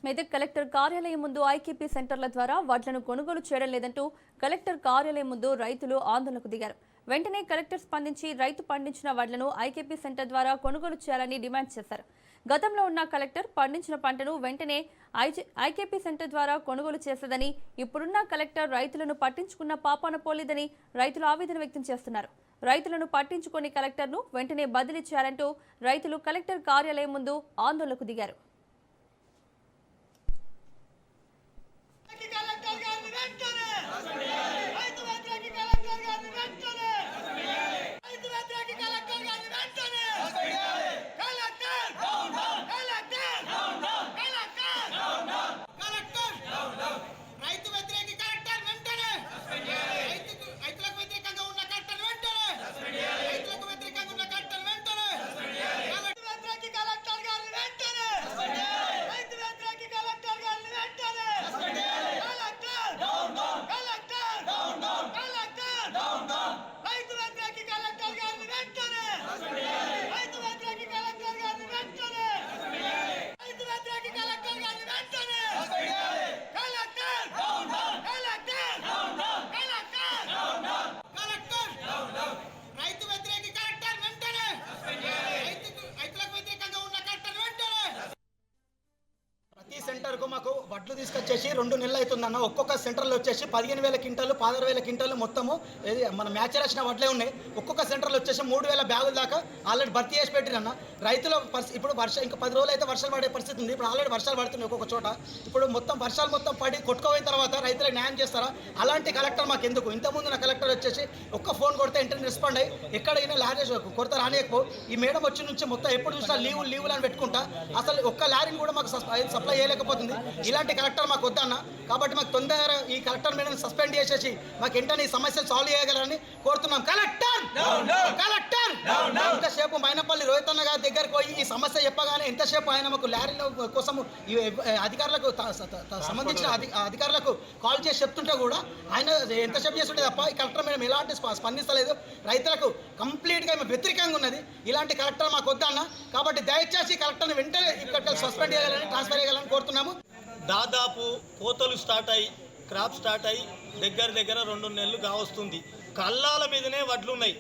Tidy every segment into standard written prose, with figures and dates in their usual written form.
Medak collector కార్యాలయం ముందు IKP సెంటర్ల ద్వారా వడ్లను కొనుగోలు చేయడం లేదంటూ కలెక్టర్ కార్యాలయం ముందు రైతులు ఆందోళనకు దిగారు. వెంటనే కలెక్టర్ స్పందించి రైతు పండించిన వడ్లను ఐకేపీ సెంటర్ ద్వారా కొనుగోలు చేయాలని డిమాండ్ చేశారు. గతంలో ఉన్న కలెక్టర్ పండించిన పంటను వెంటనే ఐకేపీ సెంటర్ ద్వారా కొనుగోలు చేసేదని, ఇప్పుడున్న కలెక్టర్ రైతులను పట్టించుకున్న పాపాన పోలేదని రైతులు ఆవేదన వ్యక్తం చేస్తున్నారు. రైతులను పట్టించుకొని కలెక్టర్ను వెంటనే బదిలీ చేయాలంటూ రైతులు కలెక్టర్ కార్యాలయం ముందు ఆందోళనకు దిగారు. సెంటర్కు మాకు వడ్లు తీసుకొచ్చేసి 2 నెలలు అవుతుందన్న. ఒక్కొక్క సెంటర్లో వచ్చేసి 15,000 క్వింటాలు 16,000 క్వింటాలు మొత్తము మన మ్యాచ్ రాసిన వడ్లే ఉన్నాయి. ఒక్కొక్క సెంటర్లో వచ్చేసి 3,000 బ్యాగుల దాకా ఆల్రెడీ భర్తీ చేసి పెట్టిరన్న. రైతుల ఇప్పుడు ఇంకా 10 రోజులు అయితే వర్షాలు పడే పరిస్థితి ఉంది. ఇప్పుడు ఆల్రెడీ వర్షాలు పడుతున్నాయి ఒక్కొక్క చోట. ఇప్పుడు వర్షాలు పడి కొట్టుకోపోయిన తర్వాత రైతులకు న్యాయం చేస్తారా? అలాంటి కలెక్టర్ మాకు ఎందుకు? ఇంతకుముందు నా కలెక్టర్ వచ్చేసి ఒక్క ఫోన్ కొడితే వెంటనే రెస్పాండ్ అయ్యి ఎక్కడైనా లారీ కొరత రానియకపో. ఈ మేడం వచ్చి నుంచి మొత్తం ఎప్పుడు చూసినా లీవులు అని పెట్టుకుంటా అసలు ఒక్క లారీని కూడా మాకు సప్లై చేయలేకపోతుంది. ఇలాంటి కలెక్టర్ మాకు వద్దన్న. కాబట్టి మాకు తొందరగా ఈ కలెక్టర్ మేడం సస్పెండ్ చేసేసి మాకు వెంటనే ఈ సమస్యలు సాల్వ్ చేయగలరని కోరుతున్నాం. కలెక్టర్ ఎంతసేపు మైనపల్లి రోహిత్ అన్న గారి దగ్గరికి పోయి ఈ సమస్య చెప్పగానే ఎంతసేపు ఆయన మాకు లారీల కోసము అధికారులకు సంబంధించిన అధికారులకు కాల్ చేసి చెప్తుంటే కూడా ఆయన ఎంతసేపు చేస్తుంటే తప్ప ఈ కలెక్టర్ మేడం ఎలాంటి స్పందిస్తలేదు. రైతులకు కంప్లీట్గా వ్యతిరేకంగా ఉన్నది. ఇలాంటి కలెక్టర్ మాకు వద్దన్న. కాబట్టి దయచేసి కలెక్టర్ని వెంటనే ఇక్కడ సస్పెండ్ చేయాలని ట్రాన్స్ఫర్ చేయాలని కోరుతున్నాము. దాదాపు కోతలు స్టార్ట్ అయ్యి క్రాప్ స్టార్ట్ అయ్యి దగ్గర 2 నెలలు కావస్తుంది. కల్లాల మీదనే వడ్లు ఉన్నాయి.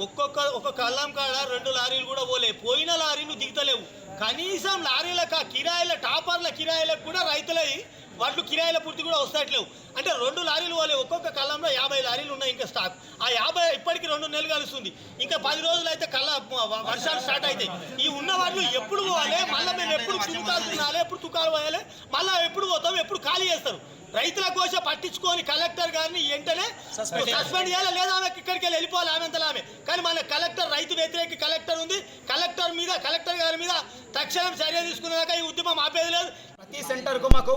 ఒక్క కల్లం కాడ 2 లారీలు కూడా పోయిన లారీలు దిగుతలేవు. కనీసం లారీలకు కిరాయిల టాపర్ల కిరాయిలకు కూడా రైతులై వడ్లు కిరాయిల పూర్తి కూడా వస్తట్లేవు. అంటే 2 లారీలు ఒక్కొక్క కళ్ళంలో 50 లారీలు ఉన్నాయి ఇంకా స్టాక్. ఆ 50 ఇప్పటికి 2 నెలలు కలుస్తుంది. ఇంకా 10 రోజులు అయితే వర్షాలు స్టార్ట్ అవుతాయి. ఈ ఉన్న వడ్లు ఎప్పుడు పోవాలి? మళ్ళీ మేము ఎప్పుడు తుకాలు తినాలి? ఎప్పుడు తుకాలు పోయాలి? మళ్ళీ ఎప్పుడు పోతాం? ఎప్పుడు ఖాళీ చేస్తారు? రైతుల కోసం పట్టించుకొని కలెక్టర్ గారిని వెంటనే సస్పెండ్ చేయాలి, లేదా ఆమెకి ఇక్కడికి వెళ్ళిపోవాలి. ఆమె కానీ మన కలెక్టర్ రైతు వ్యతిరేక కలెక్టర్ ఉంది. కలెక్టర్ గారి మీద తక్షణం చర్య తీసుకున్నాక ఈ ఉద్యమం ఆపేది లేదు. ప్రతి సెంటర్కు మాకు